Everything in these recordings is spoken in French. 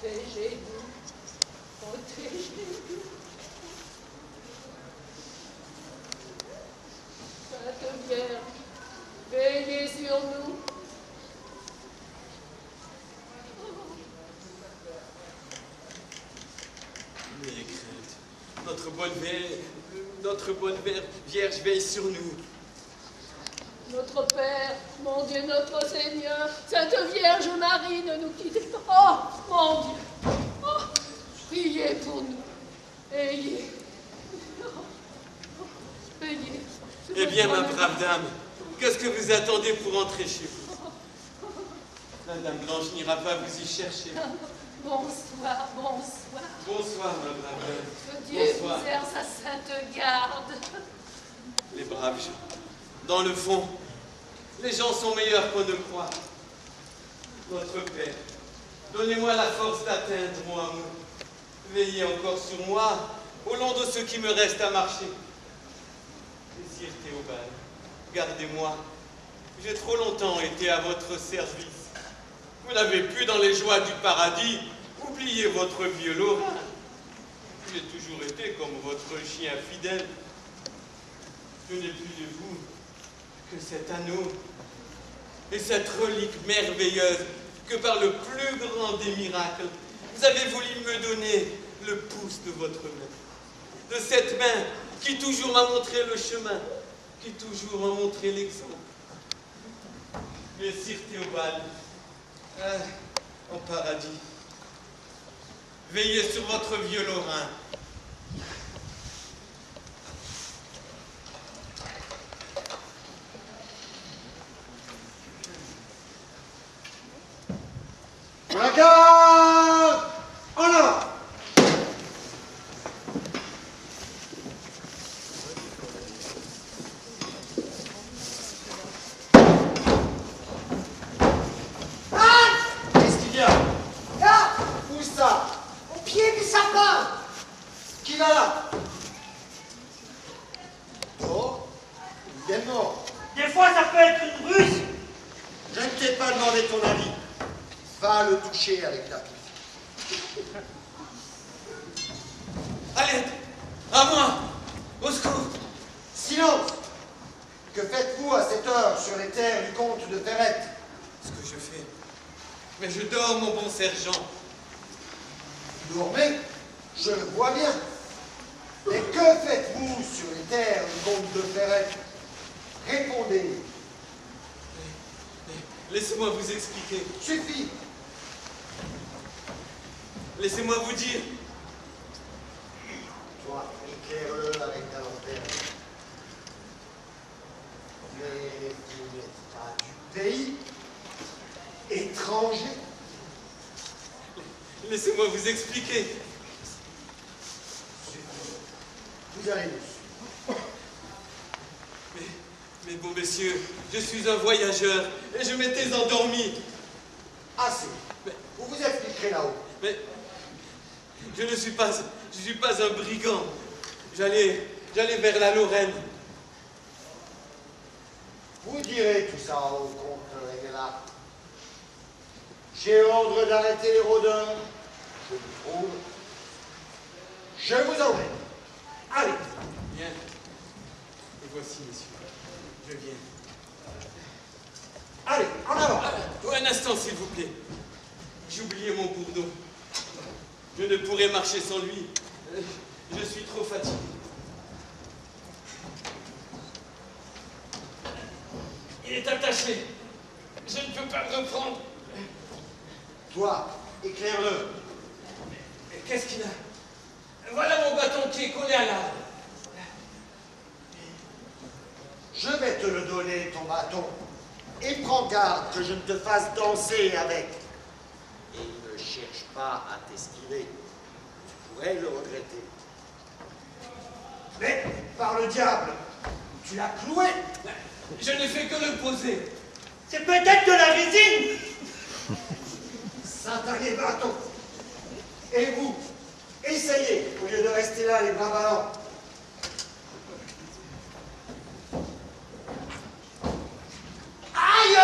Protégez-nous. Protégez-nous. Sainte Vierge, veillez sur nous. N'ayez crainte. Notre bonne Vierge veille sur nous. Notre Père, mon Dieu, notre Seigneur, Sainte Vierge Marie, ne nous quittez pas. Oh, mon Dieu. Oh, priez pour nous. Ayez. Ayez. Eh bien, ma brave dame, qu'est-ce que vous attendez pour entrer chez vous? Madame Blanche n'ira pas vous y chercher. Bonsoir, bonsoir. Bonsoir, ma brave dame. Que Dieu Bonsoir. vous sert sa sainte garde. Les braves gens. Dans le fond, les gens sont meilleurs qu'on ne croit. Notre Père, donnez-moi la force d'atteindre mon amour. Veillez encore sur moi, au long de ce qui me reste à marcher. Désir Théobald, gardez-moi. J'ai trop longtemps été à votre service. Vous n'avez pu, dans les joies du paradis, oublier votre vieux Laurent. J'ai toujours été comme votre chien fidèle. Je n'ai plus de vous que cet anneau et cette relique merveilleuse que par le plus grand des miracles, vous avez voulu me donner le pouce de votre main. De cette main qui toujours m'a montré le chemin, qui toujours m'a montré l'exemple. Messire Théobald, en paradis, veillez sur votre vieux Lorrain. La garde en avant. Qu'est-ce qu'il y a? Là, Où ça? au pied du sapin. Qui va là? Oh, il est mort. Des fois, ça peut être une ruse. Je ne t'ai pas demandé ton avis. Va le toucher avec la pif. Allez, à moi, au secours. Silence! Que faites-vous à cette heure sur les terres du comte de Ferrette? Ce que je fais. Mais je dors, mon bon sergent. Vous dormez? Je le vois bien. Mais que faites-vous sur les terres du comte de Ferrette? Répondez. Laissez-moi vous expliquer. Suffit. Laissez-moi vous dire. Toi, éclaire-le avec ta lanterne. Mais vous n'êtes pas du pays étranger. Laissez-moi vous expliquer. Vous allez dessus. Mais bon messieurs, je suis un voyageur et je m'étais endormi. Assez. Mais- Vous vous expliquerez là-haut. Mais je ne suis pas un brigand. J'allais vers la Lorraine. Vous direz tout ça au comte Réguelard. J'ai ordre d'arrêter les rôdeurs. Je vous trouve. Je vous emmène. Allez. Bien. Et voici, messieurs. Je viens. Allez, en avant. Un instant, s'il vous plaît. J'ai oublié mon bourreau. Je ne pourrais marcher sans lui. Je suis trop fatigué. Il est attaché. Je ne peux pas le reprendre. Toi, éclaire-le. Qu'est-ce qu'il a? Voilà mon bâton qui est collé à l'arbre. Je vais te le donner, ton bâton. Et prends garde que je ne te fasse danser avec. Et ne cherche pas à t'esquiver. Tu pourrais le regretter. Mais, par le diable, tu l'as cloué. Je n'ai fait que le poser. C'est peut-être de la résine. Satané bâton. Et vous, essayez, au lieu de rester là les bras ballants. Aïe!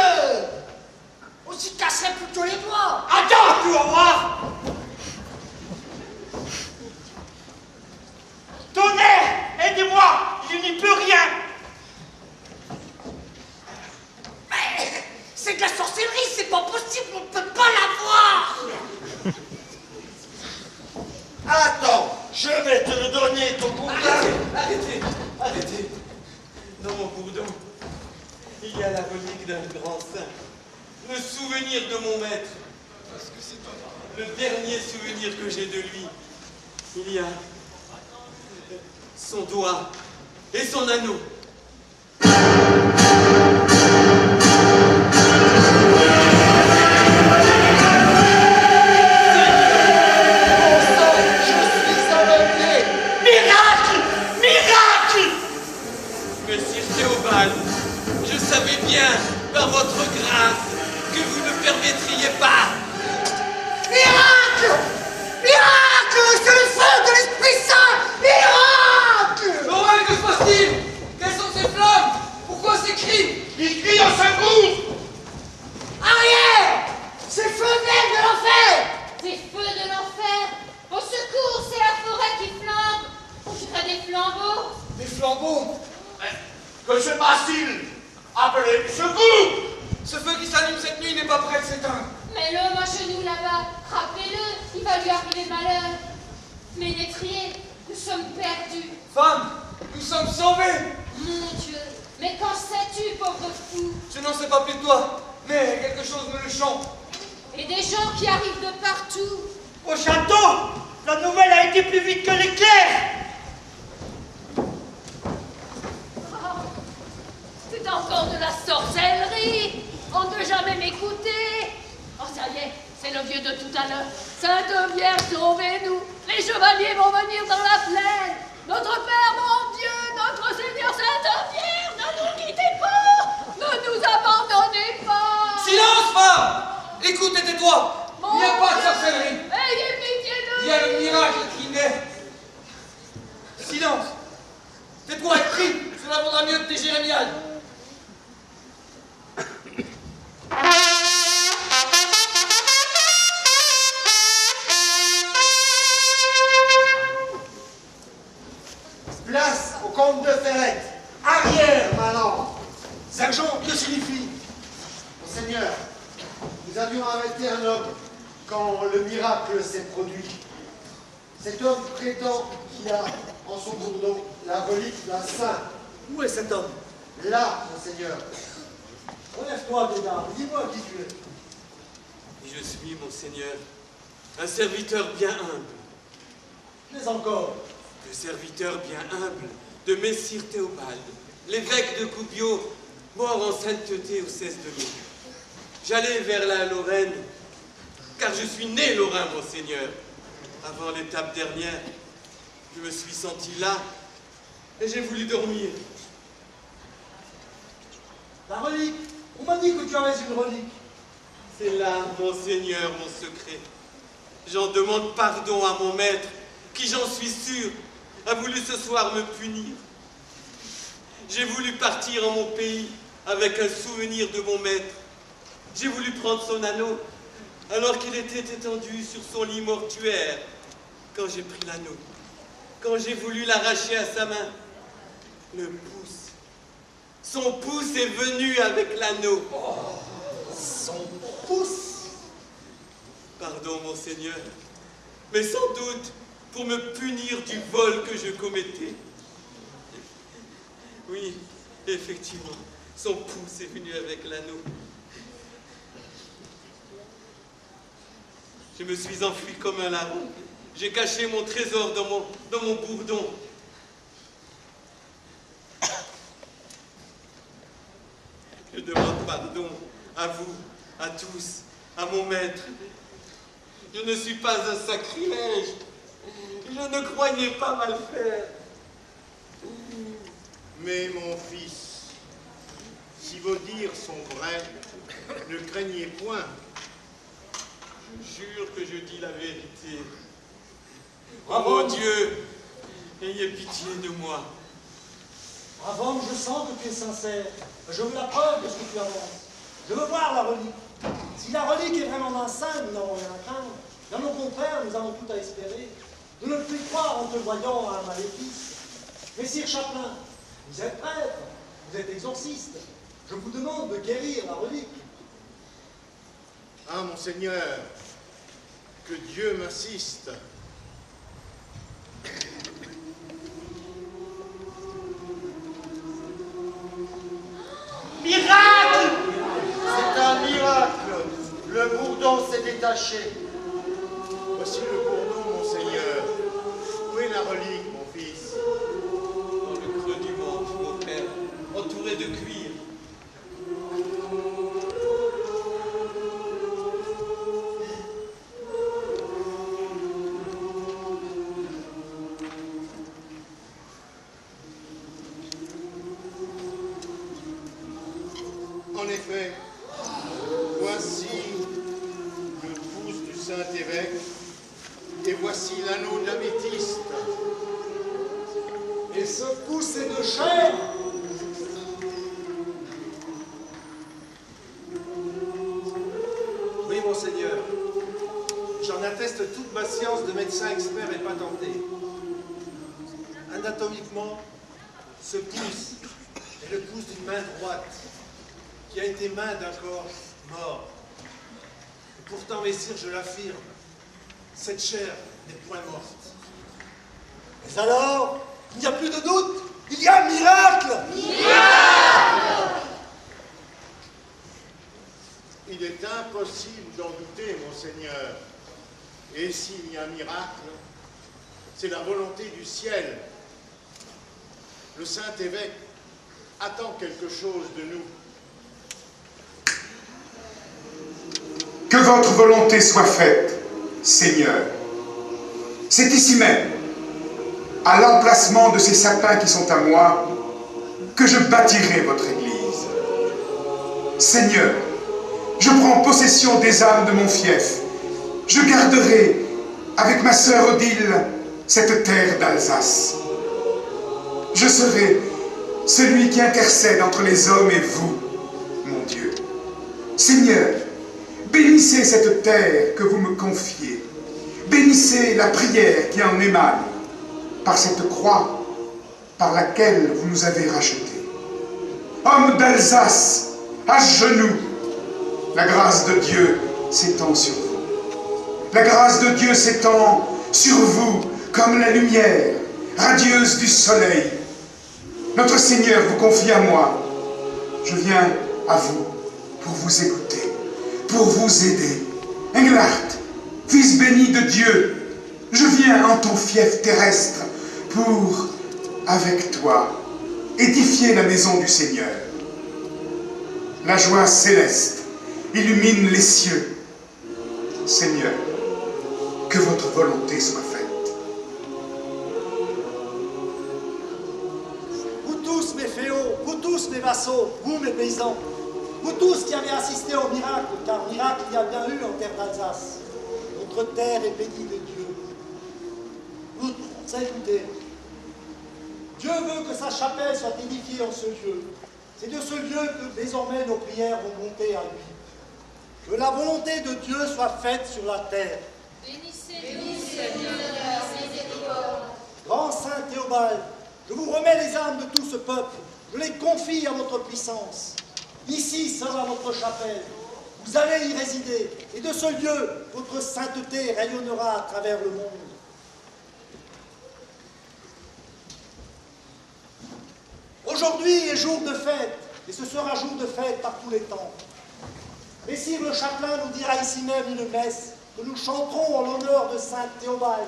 On s'y casserait plutôt les doigts. Attends, tu vas voir. C'est de la sorcellerie, c'est pas possible, on ne peut pas l'avoir. Attends, je vais te le donner, ton bourdon. Arrêtez. Dans mon bourdon, il y a la relique d'un grand saint. Le souvenir de mon maître. Le dernier souvenir que j'ai de lui. Il y a son doigt et son anneau. Je savais bien, par votre grâce, que vous ne permettriez pas. Miracle! Miracle! C'est le feu de l'Esprit Saint! Miracle! Laurent, que se passe-t-il? Quelles sont ces flammes? Pourquoi ces cris? Il crie au secours! Arrière! C'est feu vert de l'enfer! Des feux de l'enfer! Au secours, c'est la forêt qui flambe! On dirait des flambeaux! Des flambeaux? Que se passe-t-il? Appelez du secours! Ce feu qui s'allume cette nuit n'est pas prêt de s'éteindre. Mais l'homme à genoux là-bas, rappelez-le, il va lui arriver malheur. Mais l'étrier, nous sommes perdus. Femme, nous sommes sauvés. Mon Dieu, mais qu'en sais-tu, pauvre fou? Je n'en sais pas plus que toi, mais quelque chose me le chante. Et des gens qui arrivent de partout. Au château, la nouvelle a été plus vite que l'éclair! C'est encore de la sorcellerie. On ne veut jamais m'écouter. Oh, ça y est, c'est le vieux de tout à l'heure. Sainte Vierge, sauvez-nous. Les chevaliers vont venir dans la plaine. Notre Père, mon Dieu, notre Seigneur, Sainte Vierge, ne nous quittez pas. Ne nous abandonnez pas. Silence, femme! Écoute et tais-toi. Il n'y a pas de Dieu, sorcellerie. ayez pitié de Il y a nous. le miracle qui naît. Silence. Tais-toi et prie. Cela vaudra mieux que tes jérémiades. Place au comte de Ferrette. Arrière, maintenant. Sergent, que signifie? Monseigneur, nous avions arrêté un homme quand le miracle s'est produit. Cet homme prétend qu'il a en son bourdon la relique d'un saint. Où est cet homme? Là, Monseigneur. Relève-toi, Bédard, dis-moi qui tu es. Et je suis, mon Seigneur, un serviteur bien humble. Mais encore. Le serviteur bien humble de Messire Théobald, l'évêque de Coubiau, mort en sainteté au 16 de mai. J'allais vers la Lorraine, car je suis né lorrain, mon Seigneur. Avant l'étape dernière, je me suis senti là, et j'ai voulu dormir. La relique. On m'a dit que tu avais une relique. C'est là, mon Seigneur, mon secret. J'en demande pardon à mon maître, qui, j'en suis sûr, a voulu ce soir me punir. J'ai voulu partir en mon pays avec un souvenir de mon maître. J'ai voulu prendre son anneau, alors qu'il était étendu sur son lit mortuaire. Quand j'ai pris l'anneau, quand j'ai voulu l'arracher à sa main, son pouce est venu avec l'anneau. Son pouce. Pardon, mon Seigneur, mais sans doute pour me punir du vol que je commettais. Oui, effectivement, son pouce est venu avec l'anneau. Je me suis enfui comme un larron. J'ai caché mon trésor dans mon bourdon. Je demande pardon à vous, à tous, à mon maître. Je ne suis pas un sacrilège. Je ne croyais pas mal faire. Mais mon fils, si vos dires sont vrais, ne craignez point. Je jure que je dis la vérité. Bravo. Oh mon Dieu, ayez pitié de moi. Bravo, homme, je sens que tu es sincère. Je veux la preuve de ce que tu avances. Je veux voir la relique. Si la relique est vraiment d'un saint, nous n'avons rien à craindre. Bien au contraire, nous avons tout à espérer. De ne plus croire en te voyant à un maléfice. Messire Chapelain, vous êtes prêtre, vous êtes exorciste. Je vous demande de guérir la relique. Ah, monseigneur, que Dieu m'assiste. Miracle! C'est un miracle. Le bourdon s'est détaché. Voici le bourdon, monseigneur. Où est la relique, mon fils? Dans le creux du ventre, mon père, entouré de cuir. En effet, voici le pouce du Saint-Évêque et voici l'anneau d'améthyste. Et ce pouce est de chair. Oui, monseigneur. J'en atteste toute ma science de médecin expert et patenté. Anatomiquement, ce pouce est le pouce d'une main droite qui a été main d'un corps mort. Et pourtant, messire, je l'affirme, cette chair n'est point morte. Mais alors, il n'y a plus de doute. Il y a un miracle. Il est impossible d'en douter, monseigneur. Et s'il y a un miracle, c'est la volonté du ciel. Le Saint-Évêque attend quelque chose de nous. Que votre volonté soit faite, Seigneur. C'est ici même, à l'emplacement de ces sapins qui sont à moi, que je bâtirai votre église. Seigneur, je prends possession des âmes de mon fief. Je garderai, avec ma sœur Odile, cette terre d'Alsace. Je serai celui qui intercède entre les hommes et vous, mon Dieu. Seigneur, bénissez cette terre que vous me confiez. Bénissez la prière qui en émane par cette croix par laquelle vous nous avez rachetés. Hommes d'Alsace, à genoux, la grâce de Dieu s'étend sur vous. La grâce de Dieu s'étend sur vous comme la lumière radieuse du soleil. Notre Seigneur vous confie à moi. Je viens à vous pour vous écouter, pour vous aider. Engelhard, fils béni de Dieu, je viens en ton fief terrestre pour, avec toi, édifier la maison du Seigneur. La joie céleste illumine les cieux. Seigneur, que votre volonté soit faite. Vous tous, mes féaux, vous tous, mes vassaux, vous, mes paysans, vous tous qui avez assisté au miracle, car miracle il y a bien eu en terre d'Alsace. Notre terre est bénie de Dieu. Vous, écoutez. Dieu veut que sa chapelle soit édifiée en ce lieu. C'est de ce lieu que désormais nos prières vont monter à lui. Que la volonté de Dieu soit faite sur la terre. Bénissez-nous, Seigneur, miséricorde. Grand Saint Théobald, je vous remets les âmes de tout ce peuple. Je les confie à votre puissance. Ici sera votre chapelle. Vous allez y résider. Et de ce lieu, votre sainteté rayonnera à travers le monde. Aujourd'hui est jour de fête, et ce sera jour de fête par tous les temps. Messire le chapelain nous dira ici même une messe que nous chanterons en l'honneur de Saint Théobald,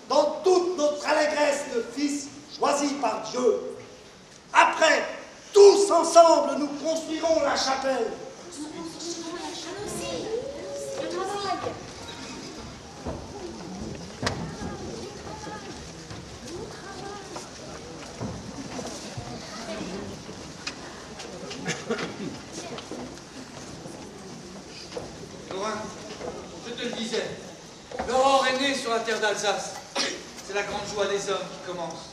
dans toute notre allégresse de fils choisis par Dieu. Après, tous ensemble, nous construirons la chapelle. Laurent, je te le disais, l'aurore est née sur la terre d'Alsace. C'est la grande joie des hommes qui commence.